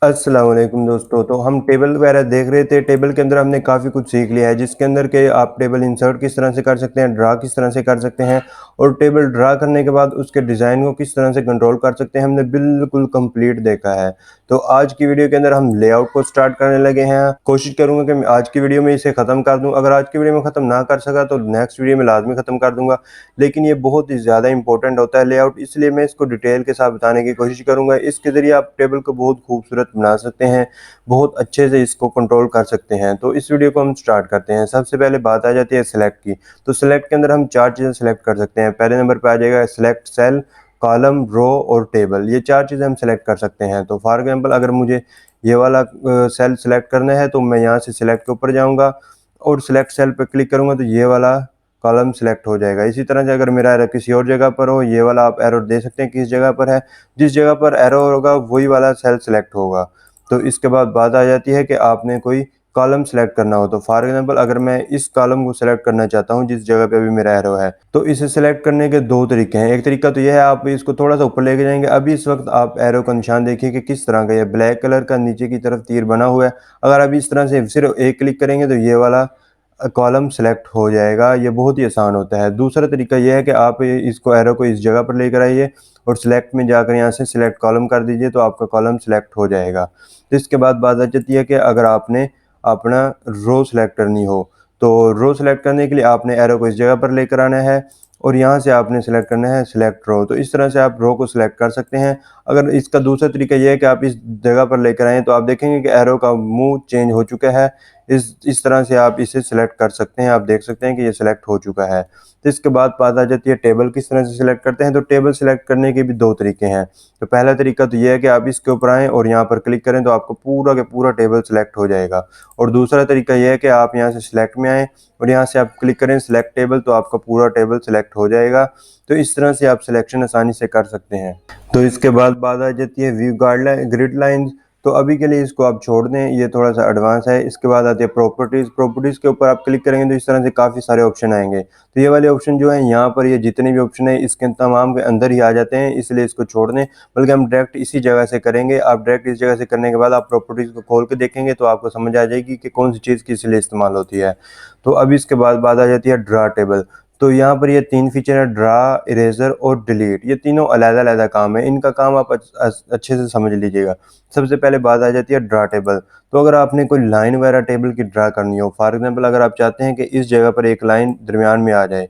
अस्सलाम वालेकुम दोस्तों। तो हम टेबल वगैरह देख रहे थे। टेबल के अंदर हमने काफ़ी कुछ सीख लिया है, जिसके अंदर के आप टेबल इंसर्ट किस तरह से कर सकते हैं, ड्रा किस तरह से कर सकते हैं और टेबल ड्रा करने के बाद उसके डिज़ाइन को किस तरह से कंट्रोल कर सकते हैं, हमने बिल्कुल कंप्लीट देखा है। तो आज की वीडियो के अंदर हम लेआउट को स्टार्ट करने लगे हैं। कोशिश करूँगा कि मैं आज की वीडियो में इसे ख़त्म कर दूँ। अगर आज की वीडियो में ख़त्म ना कर सका तो नेक्स्ट वीडियो में लाज़मी ख़त्म कर दूँगा। लेकिन ये बहुत ही ज़्यादा इंपॉर्टेंट होता है लेआउट, इसलिए मैं इसको डिटेल के साथ बताने की कोशिश करूँगा। इसके ज़रिए आप टेबल को बहुत खूबसूरत बना सकते हैं, बहुत अच्छे से इसको कंट्रोल कर सकते हैं। तो इस वीडियो को हम स्टार्ट करते हैं। सबसे पहले बात आ जाती है सिलेक्ट की। तो सिलेक्ट के अंदर हम 4 चीज़ें सिलेक्ट कर सकते हैं। पहले नंबर पे आ जाएगा सिलेक्ट सेल, कॉलम, रो और टेबल। ये 4 चीज़ें हम सिलेक्ट कर सकते हैं। तो फॉर एग्जांपल अगर मुझे ये वाला सेल सिलेक्ट करना है तो मैं यहाँ से सिलेक्ट के ऊपर जाऊँगा और सिलेक्ट सेल पे क्लिक करूँगा तो ये वाला कॉलम सिलेक्ट हो जाएगा। इसी तरह से अगर मेरा एरो किसी और जगह पर हो, ये वाला आप एरो दे सकते हैं किस जगह पर है, जिस जगह पर एरो होगा वही वाला सेल सिलेक्ट होगा। तो इसके बाद बात आ जाती है कि आपने कोई कॉलम सेलेक्ट करना हो। तो फॉर एग्जांपल अगर मैं इस कॉलम को सेलेक्ट करना चाहता हूँ जिस जगह पे अभी मेरा एरो है, तो इसे सेलेक्ट करने के 2 तरीके हैं। एक तरीका तो यह है, आप इसको थोड़ा सा ऊपर लेके जाएंगे। अभी इस वक्त आप एरो का निशान देखिए कि किस तरह का, ये ब्लैक कलर का नीचे की तरफ तीर बना हुआ है। अगर अभी इस तरह से सिर्फ एक क्लिक करेंगे तो ये वाला कॉलम सेलेक्ट हो जाएगा। ये बहुत ही आसान होता है। दूसरा तरीका यह है कि आप इसको एरो को इस जगह पर लेकर आइए और सिलेक्ट में जाकर यहाँ से सिलेक्ट कॉलम कर दीजिए तो आपका कॉलम सिलेक्ट हो जाएगा। तो इसके बाद बात आ जाती है कि अगर आपने अपना रो सेलेक्ट करनी हो, तो रो सेलेक्ट करने के लिए आपने एरो को इस जगह पर लेकर आना है और यहाँ से आपने सेलेक्ट करना है सिलेक्ट रो। तो इस तरह से आप रो को सिलेक्ट कर सकते हैं। अगर इसका दूसरा तरीका यह है कि आप इस जगह पर लेकर आएँ तो आप देखेंगे कि एरो का मुंह चेंज हो चुका है। इस तरह से आप इसे सिलेक्ट कर सकते हैं। आप देख सकते हैं कि ये सिलेक्ट हो चुका है। तो इसके बाद बात आ जाती है टेबल किस तरह से सिलेक्ट करते हैं। तो टेबल सिलेक्ट करने के भी 2 तरीके हैं। तो पहला तरीका तो ये है कि आप इसके ऊपर आएँ और यहाँ पर क्लिक करें तो आपको पूरा का पूरा टेबल सिलेक्ट हो जाएगा। और दूसरा तरीका ये है कि आप यहाँ से सिलेक्ट में आएँ और यहाँ से आप क्लिक करें सिलेक्ट टेबल तो आपका पूरा टेबल सिलेक्ट हो जाएगा। तो इस तरह से आप सिलेक्शन आसानी से कर सकते हैं। तो इसके बाद बात आ जाती है व्यू गाइडलाइन ग्रिड लाइंस। तो अभी के लिए इसको आप छोड़ दें, ये थोड़ा सा एडवांस है। इसके बाद आती है प्रॉपर्टीज़। प्रॉपर्टीज़ के ऊपर आप क्लिक करेंगे तो इस तरह से काफ़ी सारे ऑप्शन आएंगे। तो ये वाले ऑप्शन जो है यहाँ पर, ये जितने भी ऑप्शन है इसके तमाम के अंदर ही आ जाते हैं, इसलिए इसको छोड़ दें। बल्कि हम डायरेक्ट इसी जगह से करेंगे। आप डायरेक्ट इस जगह से करने के बाद आप प्रॉपर्टीज़ को खोल के देखेंगे तो आपको समझ आ जाएगी कि कौन सी चीज़ किस लिए इस्तेमाल होती है। तो अभी इसके बाद बात आ जाती है ड्रा टेबल। तो यहाँ पर ये 3 फीचर है, ड्रा, इरेजर और डिलीट। ये तीनों अलग-अलग काम है। इनका काम आप अच्छे से समझ लीजिएगा। सबसे पहले बात आ जाती है ड्रा टेबल। तो अगर आपने कोई लाइन वगैरह टेबल की ड्रा करनी हो, फॉर एग्जांपल अगर आप चाहते हैं कि इस जगह पर एक लाइन दरमियान में आ जाए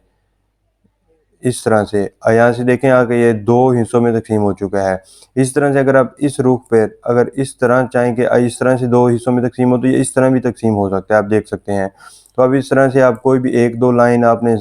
इस तरह से, यहाँ से देखें आगे ये 2 हिस्सों में तक़सीम हो चुका है। इस तरह से अगर आप इस रूख पे अगर इस तरह चाहें कि इस तरह से 2 हिस्सों में तक़सीम हो तो ये इस तरह भी तक़सीम हो सकता है, आप देख सकते हैं। तो अब इस तरह से आप कोई भी 1-2 लाइन आपने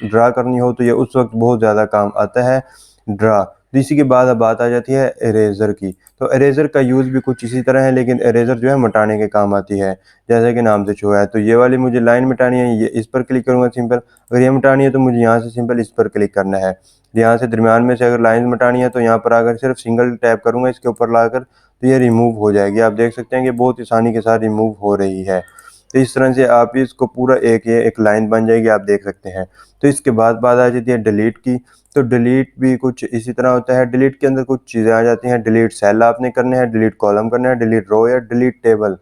ड्रा करनी हो तो ये उस वक्त बहुत ज़्यादा काम आता है ड्रा। तो इसी के बाद अब बात आ जाती है इरेज़र की। तो इरेज़र का यूज़ भी कुछ इसी तरह है, लेकिन इरेज़र जो है मिटाने के काम आती है, जैसे कि नाम से छुआ है। तो ये वाली मुझे लाइन मिटानी है, ये इस पर क्लिक करूँगा सिंपल। अगर ये मिटानी है तो मुझे यहाँ से सिंपल इस पर क्लिक करना है। यहाँ से दरमियान में से अगर लाइन मिटानी है तो यहाँ पर आकर सिर्फ सिंगल टैप करूँगा इसके ऊपर लाकर तो ये रिमूव हो जाएगी। आप देख सकते हैं कि बहुत आसानी के साथ रिमूव हो रही है। तो इस तरह से आप इसको पूरा एक लाइन बन जाएगी, आप देख सकते हैं। तो इसके बाद बात आ जाती है डिलीट की। तो डिलीट भी कुछ इसी तरह होता है। डिलीट के अंदर कुछ चीज़ें आ जाती हैं। डिलीट सेल आपने करने हैं, डिलीट कॉलम करना है, डिलीट रो या डिलीट टेबल।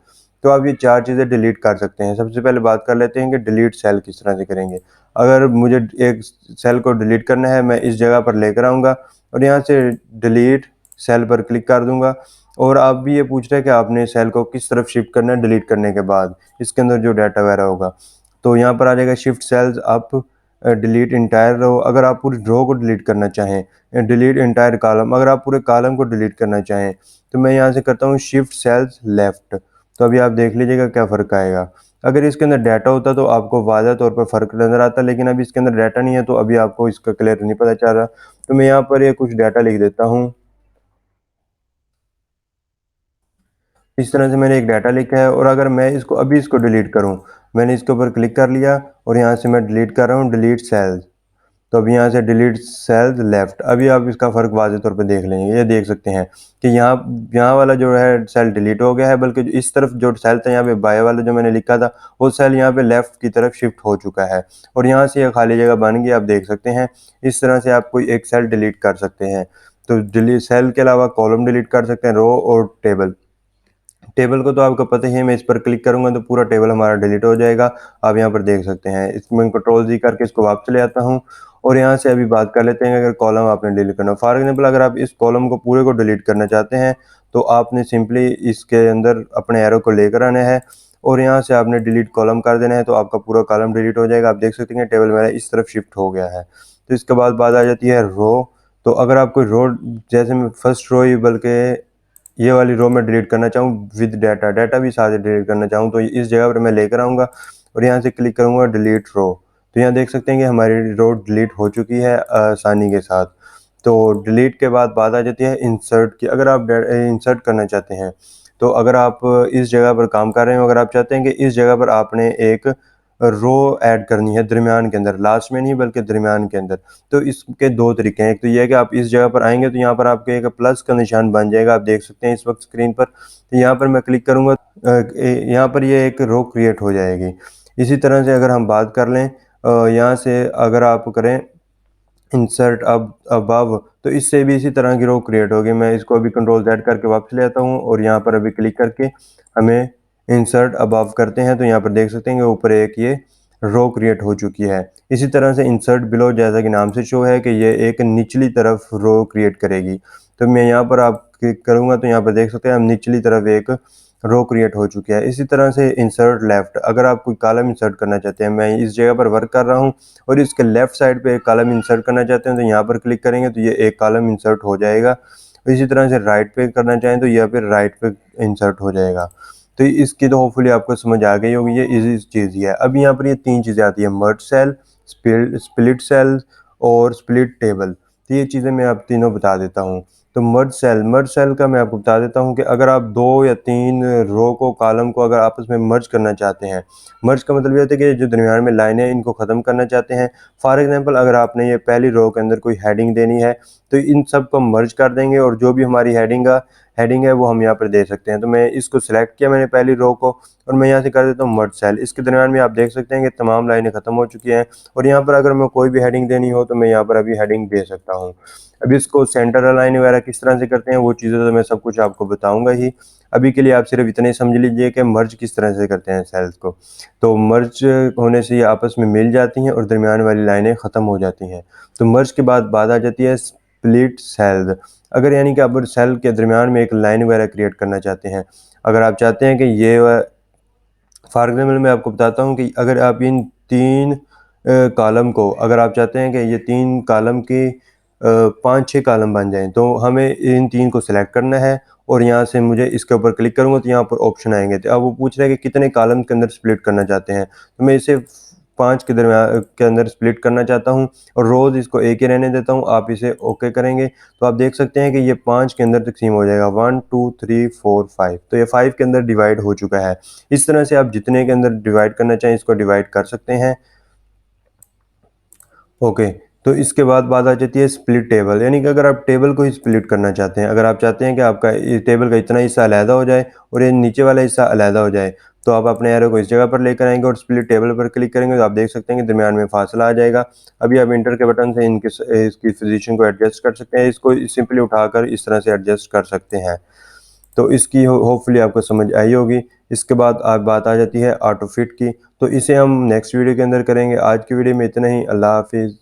तो आप ये 4 चीज़ें डिलीट कर सकते हैं। सबसे पहले बात कर लेते हैं कि डिलीट सेल किस तरह से करेंगे। अगर मुझे एक सेल को डिलीट करना है, मैं इस जगह पर लेकर आऊँगा और यहाँ से डिलीट सेल पर क्लिक कर दूँगा। और आप भी ये पूछ रहे हैं कि आपने सेल को किस तरफ शिफ्ट करना है डिलीट करने के बाद, इसके अंदर जो डाटा वगैरह होगा। तो यहाँ पर आ जाएगा shift cells up, delete entire row. अगर आप पूरी रो को डिलीट करना चाहें, डिलीट एंटायर कॉलम। अगर आप पूरे कॉलम को डिलीट करना चाहें तो मैं यहाँ से करता हूँ शिफ्ट सेल्स लेफ्ट। तो अभी आप देख लीजिएगा क्या फ़र्क आएगा। अगर इसके अंदर डाटा होता तो आपको वाज़ह तौर पर फ़र्क नज़र आता, लेकिन अभी इसके अंदर डाटा नहीं है तो अभी आपको इसका क्लियर नहीं पता चल रहा। तो मैं यहाँ पर ये कुछ डाटा लिख देता हूँ। इस तरह से मैंने एक डाटा लिखा है और अगर मैं इसको अभी इसको डिलीट करूँ, मैंने इसके ऊपर क्लिक कर लिया और यहाँ से मैं डिलीट कर रहा हूँ डिलीट सेल्स। तो अभी यहाँ से डिलीट सेल्स लेफ्ट। अभी आप इसका फ़र्क वाज़े तौर पे देख लेंगे। ये देख सकते हैं कि यहाँ यहाँ वाला जो है सेल डिलीट हो गया है, बल्कि इस तरफ जो सेल था यहाँ पे बाएं वाला जो मैंने लिखा था वो सेल यहाँ पे लेफ्ट की तरफ शिफ्ट हो चुका है और यहाँ से ये खाली जगह बन गई, आप देख सकते हैं। इस तरह से आप कोई एक सेल डिलीट कर सकते हैं। तो डिलीट सेल के अलावा कॉलम डिलीट कर सकते हैं, रो और टेबल। टेबल को तो आपको पता ही है, मैं इस पर क्लिक करूँगा तो पूरा टेबल हमारा डिलीट हो जाएगा। आप यहाँ पर देख सकते हैं। इसमें कंट्रोल जी करके इसको वापस ले आता हूँ और यहाँ से अभी बात कर लेते हैं अगर कॉलम आपने डिलीट करना हो। फॉर एग्जाम्पल अगर आप इस कॉलम को पूरे को डिलीट करना चाहते हैं तो आपने सिंपली इसके अंदर अपने एरो को लेकर आना है और यहाँ से आपने डिलीट कॉलम कर देना है, तो आपका पूरा कॉलम डिलीट हो जाएगा। आप देख सकते हैं टेबल मेरा इस तरफ शिफ्ट हो गया है। तो इसके बाद बात आ जाती है रो। तो अगर आप कोई रो, जैसे मैं फर्स्ट रो ही बल्कि ये वाली रो में डिलीट करना चाहूँ विद डाटा, डाटा भी साथ डिलीट करना चाहूँ, तो इस जगह पर मैं लेकर आऊँगा और यहाँ से क्लिक करूँगा डिलीट रो। तो यहाँ देख सकते हैं कि हमारी रो डिलीट हो चुकी है आसानी के साथ। तो डिलीट के बाद बात आ जाती है इंसर्ट की। अगर आप इंसर्ट करना चाहते हैं तो अगर आप इस जगह पर काम कर रहे हो, अगर आप चाहते हैं कि इस जगह पर आपने एक रो ऐड करनी है दरमियान के अंदर, लास्ट में नहीं बल्कि दरमियान के अंदर, तो इसके दो तरीके हैं। एक तो ये है कि आप इस जगह पर आएंगे तो यहाँ पर आपके एक प्लस का निशान बन जाएगा, आप देख सकते हैं इस वक्त स्क्रीन पर। तो यहाँ पर मैं क्लिक करूँगा, यहाँ पर ये एक रो क्रिएट हो जाएगी। इसी तरह से अगर हम बात कर लें यहाँ से अगर आप करें इंसर्ट अब अबव, तो इससे भी इसी तरह की रो क्रिएट होगी। मैं इसको अभी कंट्रोल Z करके वापस ले आता हूँ और यहाँ पर अभी क्लिक करके हमें इंसर्ट अबव करते हैं तो यहाँ पर देख सकते हैं कि ऊपर एक ये रो क्रिएट हो चुकी है। इसी तरह से इंसर्ट बिलो जैसा कि नाम से शो है कि ये एक निचली तरफ रो क्रिएट करेगी। तो मैं यहाँ पर आप क्लिक करूँगा तो यहाँ पर देख सकते हैं हम निचली तरफ एक रो क्रिएट हो चुकी है। इसी तरह से इंसर्ट लेफ्ट, अगर आप कोई कॉलम इंसर्ट करना चाहते हैं, मैं इस जगह पर वर्क कर रहा हूँ और इसके लेफ्ट साइड पे एक कॉलम इंसर्ट करना चाहते हैं तो यहाँ पर क्लिक करेंगे तो ये एक कॉलम इंसर्ट हो जाएगा। इसी तरह से राइट पे करना चाहें तो यहाँ पे राइट पे इंसर्ट हो जाएगा। तो इसकी तो होपफुली आपको समझ आ गई होगी, ये इजी चीज़ ही है। अब यहाँ पर ये तीन चीज़ें आती है, मर्ज सेल, स्प्लिट सेल और स्प्लिट टेबल। तो ये चीज़ें मैं आप तीनों बता देता हूँ। तो मर्ज सेल का मैं आपको बता देता हूँ कि अगर आप दो या तीन रो को, कॉलम को अगर आपस में मर्ज करना चाहते हैं, मर्ज का मतलब ये होता है कि जो दरमियान में लाइनें इनको ख़त्म करना चाहते हैं। फॉर एग्जांपल अगर आपने ये पहली रो के अंदर कोई हेडिंग देनी है तो इन सब को मर्ज कर देंगे और जो भी हमारी हेडिंग है वो हम यहाँ पर दे सकते हैं। तो मैं इसको सिलेक्ट किया मैंने पहली रो को और मैं यहाँ से कर देता हूँ मर्ज सेल। इसके दरमियान में आप देख सकते हैं कि तमाम लाइनें ख़त्म हो चुकी हैं और यहाँ पर अगर मैं कोई भी हेडिंग देनी हो तो मैं यहाँ पर अभी हेडिंग दे सकता हूँ। अब इसको सेंटर अलाइन वगैरह किस तरह से करते हैं वो चीज़ें तो मैं सब कुछ आपको बताऊंगा ही। अभी के लिए आप सिर्फ इतने समझ लीजिए कि मर्ज किस तरह से करते हैं सेल्स को। तो मर्ज होने से ये आपस में मिल जाती हैं और दरमियान वाली लाइनें ख़त्म हो जाती हैं। तो मर्ज के बाद बात आ जाती है स्प्लिट सेल्स। अगर यानी कि आप सेल के दरमियान में एक लाइन वगैरह क्रिएट करना चाहते हैं, अगर आप चाहते हैं कि ये फॉर एग्जाम्पल मैं आपको बताता हूँ कि अगर आप इन तीन कॉलम को, अगर आप चाहते हैं कि ये तीन कॉलम की 5-6 कॉलम बन जाएं तो हमें इन तीन को सिलेक्ट करना है और यहाँ से मुझे इसके ऊपर क्लिक करूँगा तो यहाँ पर ऑप्शन आएंगे। तो अब वो पूछ रहा है कि कितने कॉलम के अंदर स्प्लिट करना चाहते हैं, तो मैं इसे 5 के दरमियान के अंदर स्प्लिट करना चाहता हूँ और रोज़ इसको एक ही रहने देता हूँ। आप इसे ओके करेंगे तो आप देख सकते हैं कि ये 5 के अंदर तकसीम हो जाएगा, 1 2 3 4 5। तो ये 5 के अंदर डिवाइड हो चुका है। इस तरह से आप जितने के अंदर डिवाइड करना चाहें इसको डिवाइड कर सकते हैं। ओके, तो इसके बाद बात आ जाती है स्प्लिट टेबल, यानी कि अगर आप टेबल को ही स्प्लिट करना चाहते हैं, अगर आप चाहते हैं कि आपका ये टेबल का इतना हिस्सा अलहदा हो जाए और ये नीचे वाला हिस्सा अलहदा हो जाए, तो आप अपने एरो को इस जगह पर लेकर आएंगे और स्प्लिट टेबल पर क्लिक करेंगे तो आप देख सकते हैं कि दरमियान में फासला आ जाएगा। अभी आप इंटर के बटन से इसकी पोजीशन को एडजस्ट कर सकते हैं, इसको सिंपली उठाकर इस तरह से एडजस्ट कर सकते हैं। तो इसकी होपफुली आपको समझ आई होगी। इसके बाद आप बात आ जाती है ऑटो फिट की, तो इसे हम नेक्स्ट वीडियो के अंदर करेंगे। आज की वीडियो में इतना ही। अल्लाह हाफिज़।